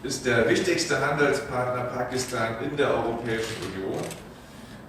ist der wichtigste Handelspartner Pakistan in der Europäischen Union.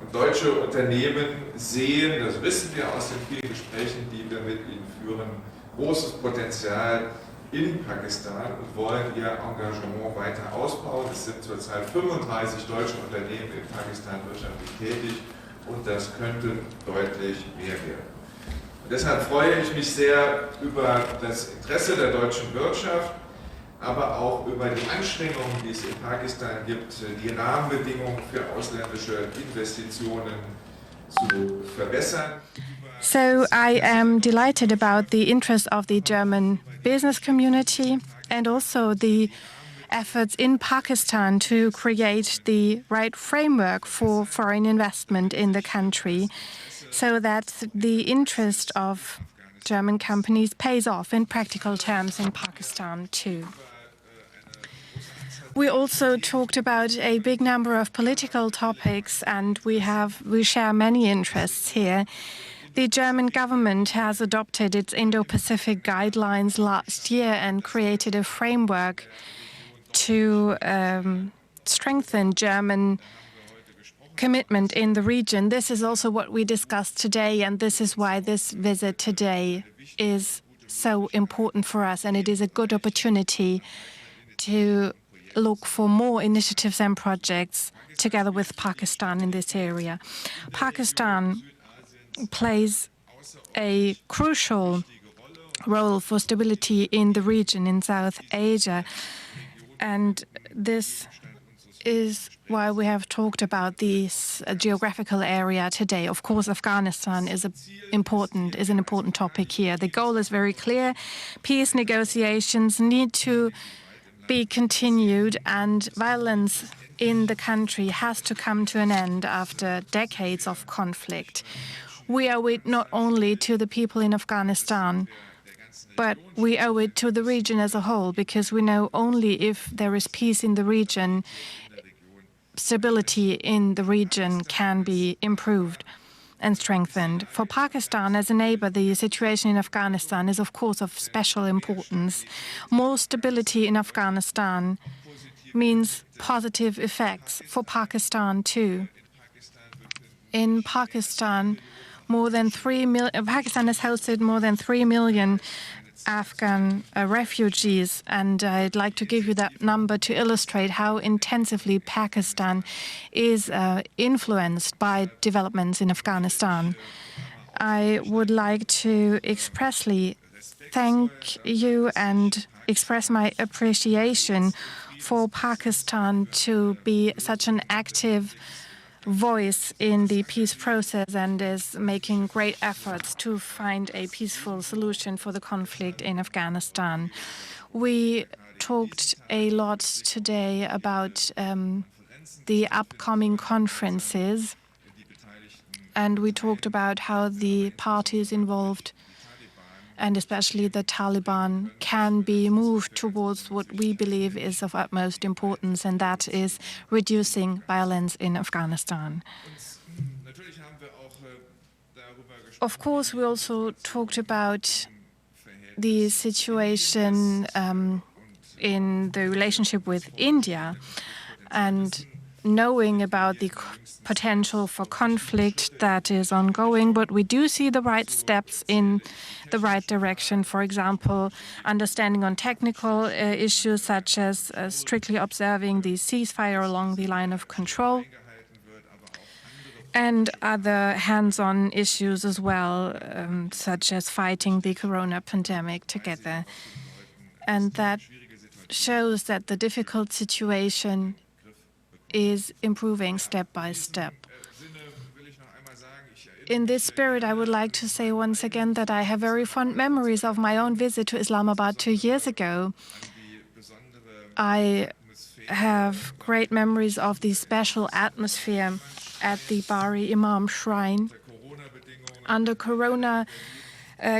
Und deutsche Unternehmen sehen, das wissen wir aus den vielen Gesprächen, die wir mit ihnen führen, großes Potenzial in Pakistan und wollen ihr Engagement weiter ausbauen. Es sind zurzeit 35 deutsche Unternehmen in Pakistan wirtschaftlich tätig und das könnte deutlich mehr werden. Und deshalb freue ich mich sehr über das Interesse der deutschen Wirtschaft, aber auch über die Anstrengungen, die es in Pakistan gibt, die Rahmenbedingungen für ausländische Investitionen zu verbessern. So I am delighted about the interest of the German business community and also the efforts in Pakistan to create the right framework for foreign investment in the country so that the interest of German companies pays off in practical terms in Pakistan too. We also talked about a big number of political topics, and we share many interests here. The German government has adopted its Indo-Pacific guidelines last year and created a framework to strengthen German commitment in the region. This is also what we discussed today, and this is why this visit today is so important for us, and it is a good opportunity to look for more initiatives and projects together with Pakistan in this area. Pakistan plays a crucial role for stability in the region in South Asia, and this is why we have talked about this geographical area today. Of course, Afghanistan is an important topic here. The goal is very clear. Peace negotiations need to be continued, and violence in the country has to come to an end after decades of conflict. We owe it not only to the people in Afghanistan, but we owe it to the region as a whole, because we know only if there is peace in the region, stability in the region can be improved and strengthened. For Pakistan as a neighbor, the situation in Afghanistan is, of course, of special importance. More stability in Afghanistan means positive effects for Pakistan, too. In Pakistan, Pakistan has hosted more than 3 million Afghan refugees, and I'd like to give you that number to illustrate how intensively Pakistan is influenced by developments in Afghanistan. I would like to expressly thank you and express my appreciation for Pakistan to be such an active voice in the peace process and is making great efforts to find a peaceful solution for the conflict in Afghanistan. We talked a lot today about the upcoming conferences, and we talked about how the parties involved, and especially the Taliban, can be moved towards what we believe is of utmost importance, and that is reducing violence in Afghanistan. Of course, we also talked about the situation in the relationship with India, and knowing about the potential for conflict that is ongoing, but we do see the right steps in the right direction. For example, understanding on technical issues such as strictly observing the ceasefire along the line of control, and other hands-on issues as well, such as fighting the corona pandemic together. And that shows that the difficult situation is improving step by step. In this spirit, I would like to say once again that I have very fond memories of my own visit to Islamabad 2 years ago. I have great memories of the special atmosphere at the Bari Imam Shrine. Under corona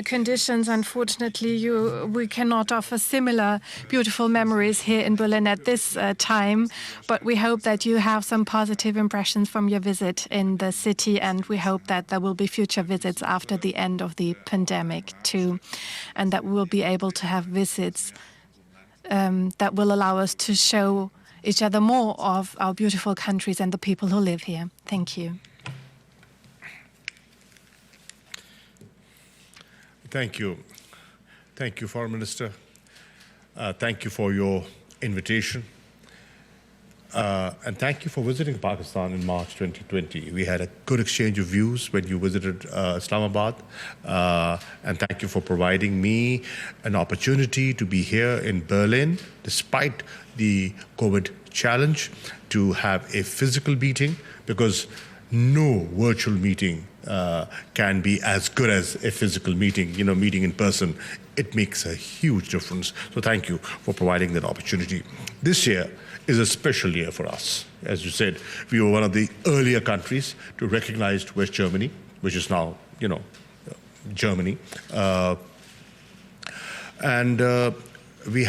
conditions, unfortunately, we cannot offer similar beautiful memories here in Berlin at this time, but we hope that you have some positive impressions from your visit in the city, and we hope that there will be future visits after the end of the pandemic too, and that we will be able to have visits that will allow us to show each other more of our beautiful countries and the people who live here. Thank you. Thank you. Thank you, Foreign Minister. Thank you for your invitation. And thank you for visiting Pakistan in March 2020. We had a good exchange of views when you visited Islamabad. And thank you for providing me an opportunity to be here in Berlin, despite the COVID challenge, to have a physical meeting, because no virtual meeting can be as good as a physical meeting, meeting in person. It makes a huge difference. So thank you for providing that opportunity. This year is a special year for us. As you said, we were one of the earlier countries to recognize West Germany, which is now, Germany. We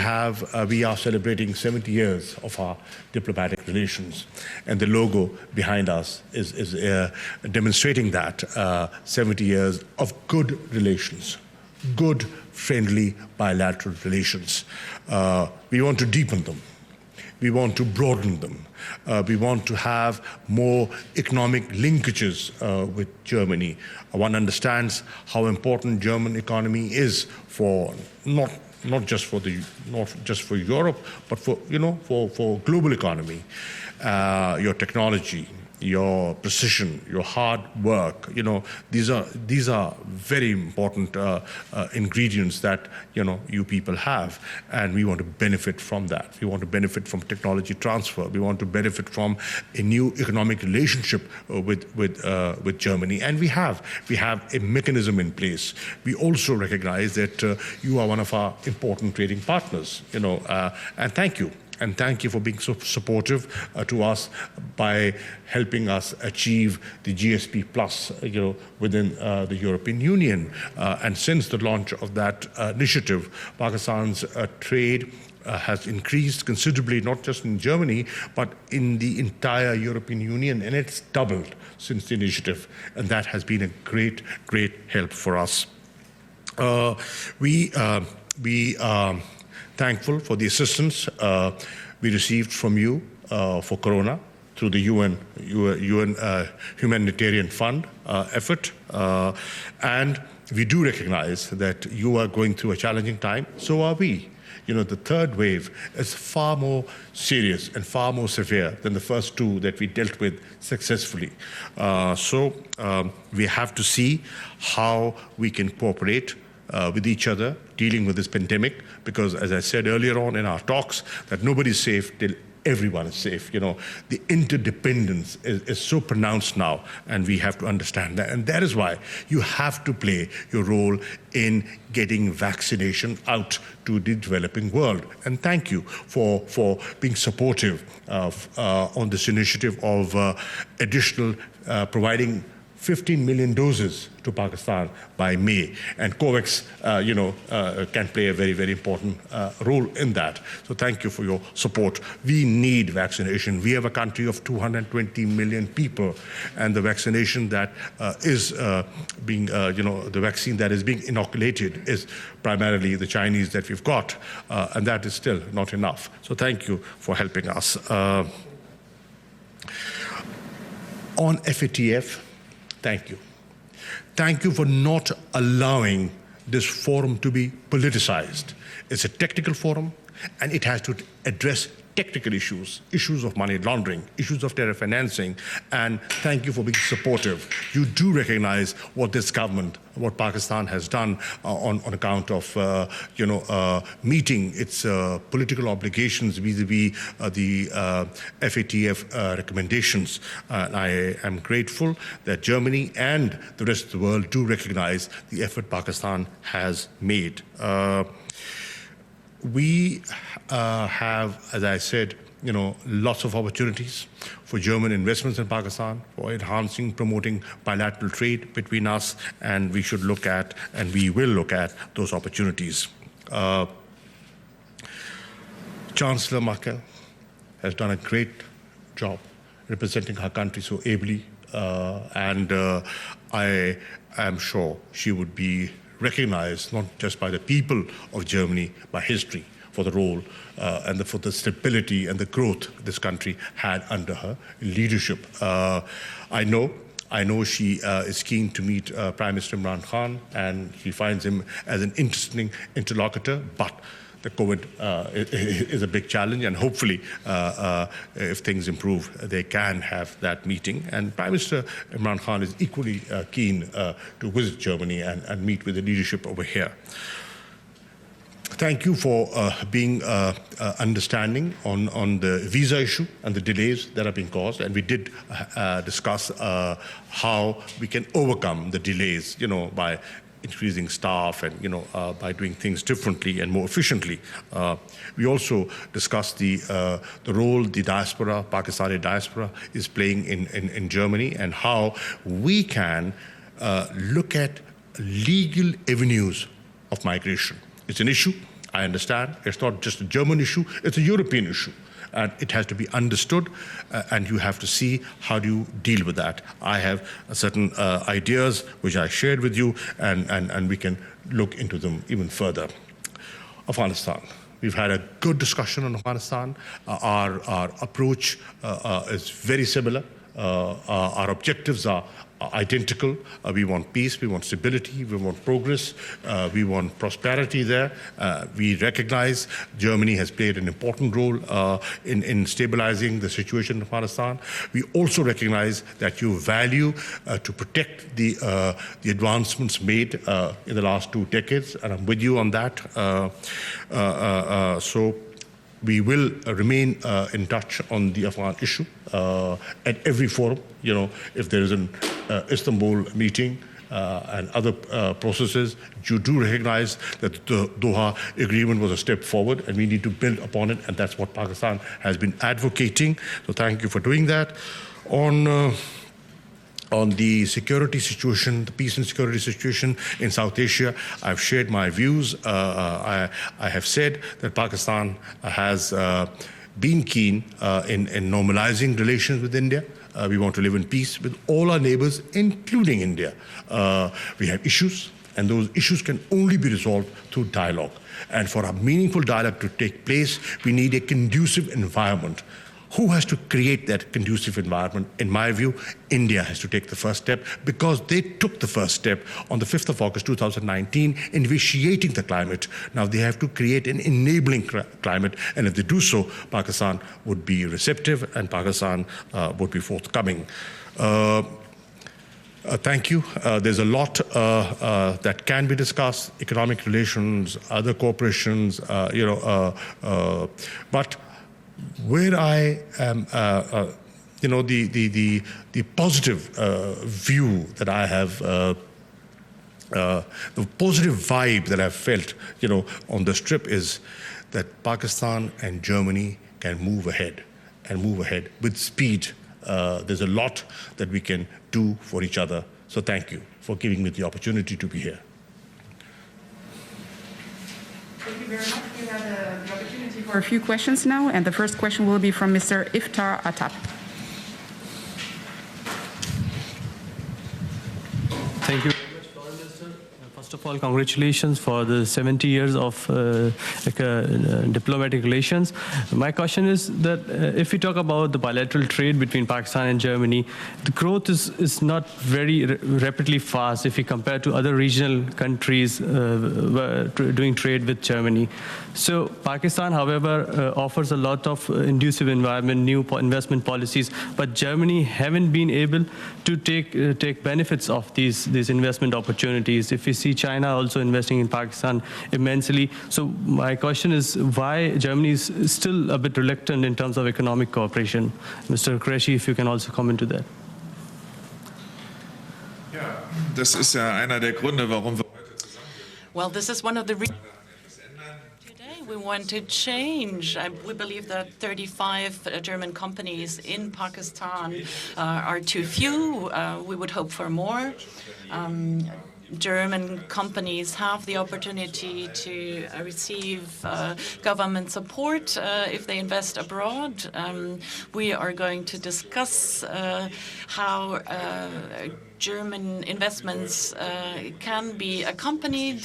are celebrating 70 years of our diplomatic relations, and the logo behind us is demonstrating that 70 years of good relations, good, friendly, bilateral relations. We want to deepen them. We want to broaden them. We want to have more economic linkages with Germany. One understands how important German economy is for not just for Europe, but for global economy. Your technology, your precision, your hard work, these are very important ingredients that you people have, and we want to benefit from that. We want to benefit from technology transfer. We want to benefit from a new economic relationship with Germany, and we have a mechanism in place. We also recognize that you are one of our important trading partners, and thank you. And thank you for being so supportive to us by helping us achieve the GSP Plus, within the European Union. And since the launch of that initiative, Pakistan's trade has increased considerably, not just in Germany, but in the entire European Union, and it's doubled since the initiative. And that has been a great, great help for us. We are thankful for the assistance we received from you for Corona through the UN Humanitarian Fund effort. And we do recognize that you are going through a challenging time, so are we. The third wave is far more serious and far more severe than the first two that we dealt with successfully. So we have to see how we can cooperate with each other dealing with this pandemic, because as I said earlier on in our talks, that nobody's safe till everyone is safe. The interdependence is so pronounced now, and we have to understand that. And that is why you have to play your role in getting vaccination out to the developing world. And thank you for being supportive on this initiative of additional providing 15 million doses to Pakistan by May, and COVAX, can play a very, very important role in that. So thank you for your support. We need vaccination. We have a country of 220 million people, and the vaccination that is being, the vaccine that is being inoculated is primarily the Chinese that we've got, and that is still not enough. So thank you for helping us. On FATF, thank you. Thank you for not allowing this forum to be politicized. It's a technical forum, and it has to address technical issues of money laundering, issues of terror financing, and thank you for being supportive. You do recognize what this government, what Pakistan has done on account of, meeting its political obligations vis-a-vis the FATF recommendations. I am grateful that Germany and the rest of the world do recognize the effort Pakistan has made. We have, as I said, lots of opportunities for German investments in Pakistan, for enhancing, promoting bilateral trade between us, and we should look at, and we will look at, those opportunities. Chancellor Merkel has done a great job representing her country so ably, and I am sure she would be recognized not just by the people of Germany, by history, for the role and for the stability and the growth this country had under her leadership. I know she is keen to meet Prime Minister Imran Khan, and she finds him as an interesting interlocutor, but the COVID is a big challenge, and hopefully, if things improve, they can have that meeting. And Prime Minister Imran Khan is equally keen to visit Germany and meet with the leadership over here. Thank you for being understanding on the visa issue and the delays that are being caused. And we did discuss how we can overcome the delays, by increasing staff and, by doing things differently and more efficiently. We also discussed the role the diaspora, Pakistani diaspora, is playing in Germany, and how we can look at legal avenues of migration. It's an issue, I understand. It's not just a German issue, it's a European issue. And it has to be understood, and you have to see how do you deal with that. I have certain ideas which I shared with you, and we can look into them even further. Afghanistan. We've had a good discussion on Afghanistan. Our approach is very similar. Our objectives are identical. We want peace, we want stability, we want progress, we want prosperity there. We recognize Germany has played an important role in stabilizing the situation in Afghanistan. We also recognize that you value to protect the advancements made in the last 2 decades, and I'm with you on that. So we will remain in touch on the Afghan issue at every forum. If there is an Istanbul meeting and other processes, you do recognize that the Doha agreement was a step forward, and we need to build upon it, and that's what Pakistan has been advocating. So thank you for doing that. On the security situation, the peace and security situation in South Asia, I've shared my views. I have said that Pakistan has been keen in normalizing relations with India. We want to live in peace with all our neighbors, including India. We have issues, and those issues can only be resolved through dialogue. And for a meaningful dialogue to take place, we need a conducive environment. Who has to create that conducive environment? In my view, India has to take the first step, because they took the first step on the 5th of August 2019 in vitiating the climate. Now they have to create an enabling climate, and if they do so, Pakistan would be receptive, and Pakistan would be forthcoming. Thank you. There's a lot that can be discussed: economic relations, other corporations, but where I am, the positive view that I have, the positive vibe that I've felt, on this trip is that Pakistan and Germany can move ahead with speed. There's a lot that we can do for each other. So thank you for giving me the opportunity to be here. Thank you very much. We have the opportunity for a few questions now, and the first question will be from Mr. Iftar Atap. Thank you very much, Foreign Minister. First of all, congratulations for the 70 years of diplomatic relations. My question is that if we talk about the bilateral trade between Pakistan and Germany, the growth is not very rapidly fast if we compare to other regional countries doing trade with Germany. So Pakistan, however, offers a lot of conducive environment, new investment policies, but Germany haven't been able to take benefits of these investment opportunities. If we see China also investing in Pakistan immensely. So my question is why Germany is still a bit reluctant in terms of economic cooperation. Mr. Qureshi, if you can also comment to that. Ja, das ist ja einer der Gründe, warum wir heute zusammen. Well, this is one of the reasons we want to change. We believe that 35 German companies in Pakistan are too few. We would hope for more. German companies have the opportunity to receive government support if they invest abroad. We are going to discuss how German investments can be accompanied.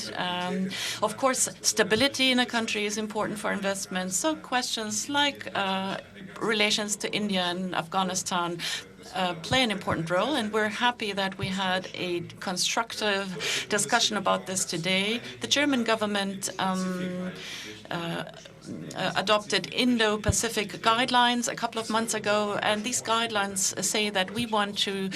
Of course, stability in a country is important for investments. So questions like relations to India and Afghanistan play an important role, and we're happy that we had a constructive discussion about this today. The German government adopted Indo-Pacific guidelines a couple of months ago, and these guidelines say that we want to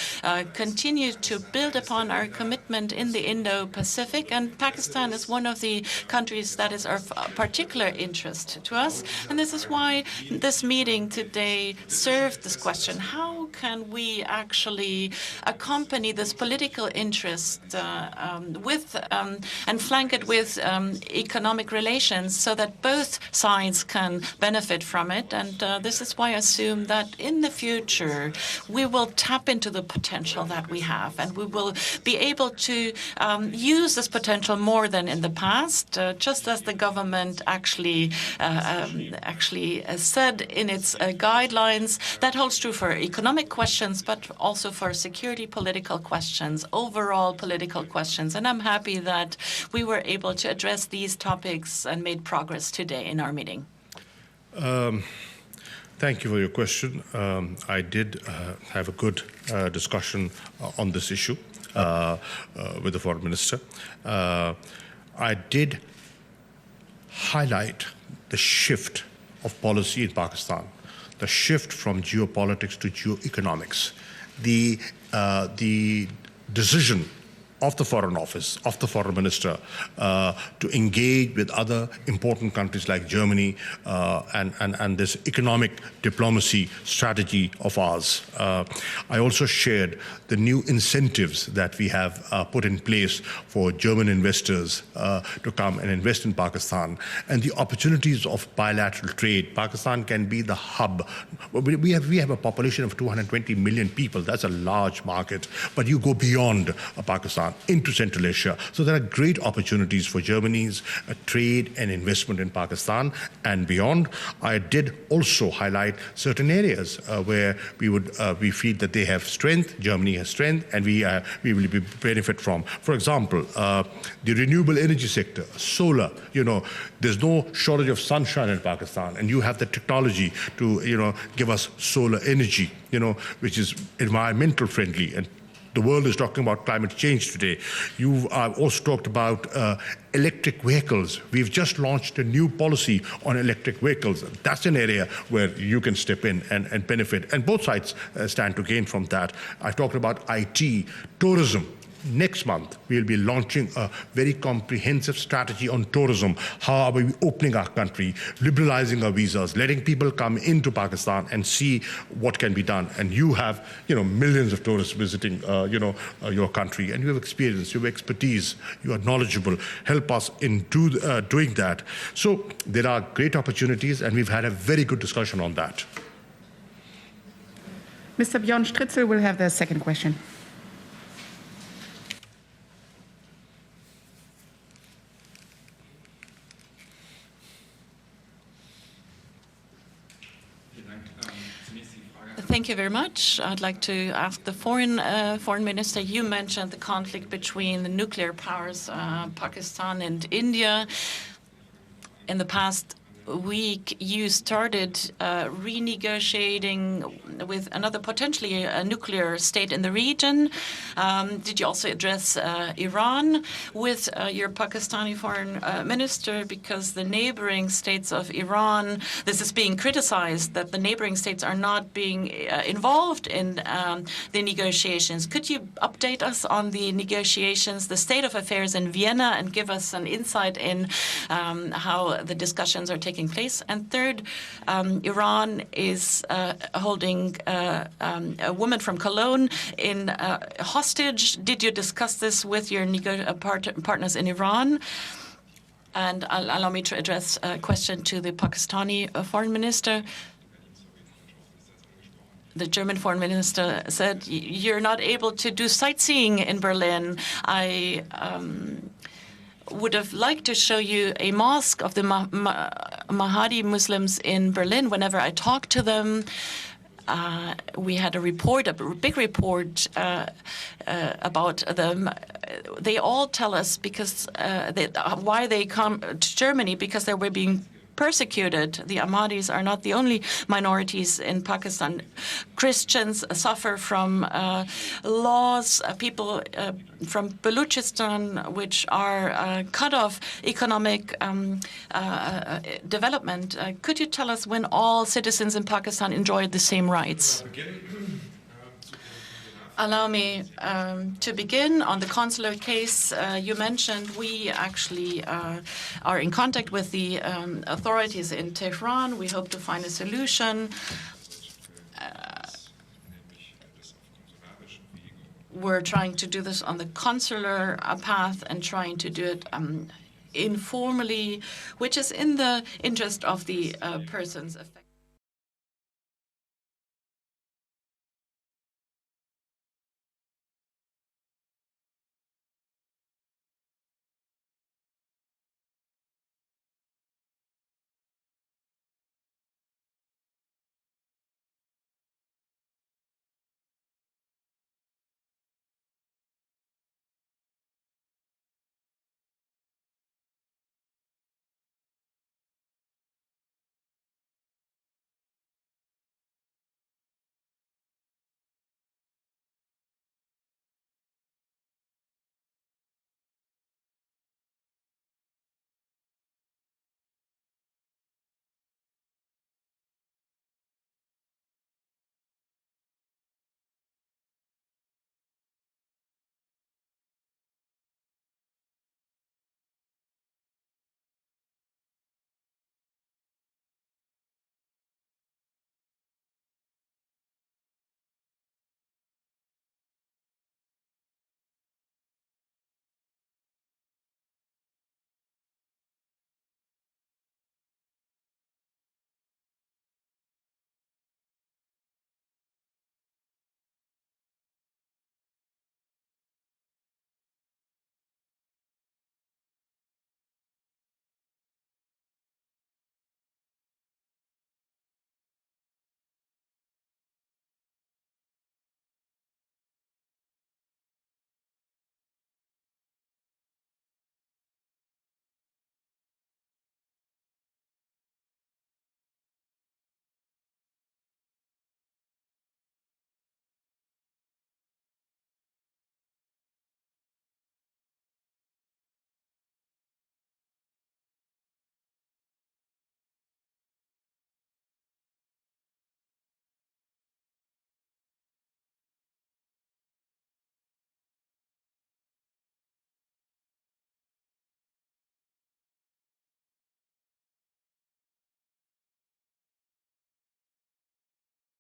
continue to build upon our commitment in the Indo-Pacific, and Pakistan is one of the countries that is of particular interest to us, and this is why this meeting today served this question: how can we actually accompany this political interest with and flank it with economic relations so that both sides can benefit from it? And this is why I assume that in the future we will tap into the potential that we have, and we will be able to use this potential more than in the past, just as the government actually said in its guidelines. That holds true for economic questions, but also for security political questions, overall political questions. And I'm happy that we were able to address these topics and made progress today in our meeting. Thank you for your question. I did have a good discussion on this issue with the foreign minister. I did highlight the shift of policy in Pakistan, the shift from geopolitics to geoeconomics, the decision of the Foreign Office, of the Foreign Minister, to engage with other important countries like Germany and this economic diplomacy strategy of ours. I also shared the new incentives that we have put in place for German investors to come and invest in Pakistan, and the opportunities of bilateral trade. Pakistan can be the hub. We have a population of 220 million people. That's a large market, but you go beyond Pakistan into Central Asia. So there are great opportunities for Germany's trade and investment in Pakistan and beyond. I did also highlight certain areas where we feel that they have strength, Germany has strength, and we will benefit from. For example, the renewable energy sector, solar. There's no shortage of sunshine in Pakistan, and you have the technology to give us solar energy, which is environmental friendly. And the world is talking about climate change today. You've also talked about electric vehicles. We've just launched a new policy on electric vehicles. That's an area where you can step in and benefit. And both sides stand to gain from that. I talked about IT, tourism. Next month, we'll be launching a very comprehensive strategy on tourism. How are we opening our country, liberalizing our visas, letting people come into Pakistan and see what can be done? And you have, millions of tourists visiting, your country, and you have experience, you have expertise, you are knowledgeable. Help us in doing that. So there are great opportunities, and we've had a very good discussion on that. Mr. Björn Stritzel will have the second question. Thank you very much. I'd like to ask the foreign minister. You mentioned the conflict between the nuclear powers, Pakistan and India. In the past week, you started renegotiating with another potentially a nuclear state in the region. Did you also address Iran with your Pakistani foreign minister? Because the neighboring states of Iran, this is being criticized that the neighboring states are not being involved in the negotiations. Could you update us on the negotiations, the state of affairs in Vienna, and give us an insight in how the discussions are taking place? And third, Iran is holding a woman from Cologne in hostage. Did you discuss this with your partners in Iran? And allow me to address a question to the Pakistani foreign minister. The German foreign minister said, "You're not able to do sightseeing in Berlin." I would have liked to show you a mosque of the Mahdi Muslims in Berlin. Whenever I talk to them, we had a report, a big report about them. They all tell us because why they come to Germany, because they were being persecuted. The Ahmadis are not the only minorities in Pakistan. Christians suffer from laws, people from Baluchistan, which are cut off economic development. Could you tell us when all citizens in Pakistan enjoy the same rights? Allow me to begin on the consular case you mentioned. We actually are in contact with the authorities in Tehran. We hope to find a solution. We're trying to do this on the consular path and trying to do it informally, which is in the interest of the persons affected.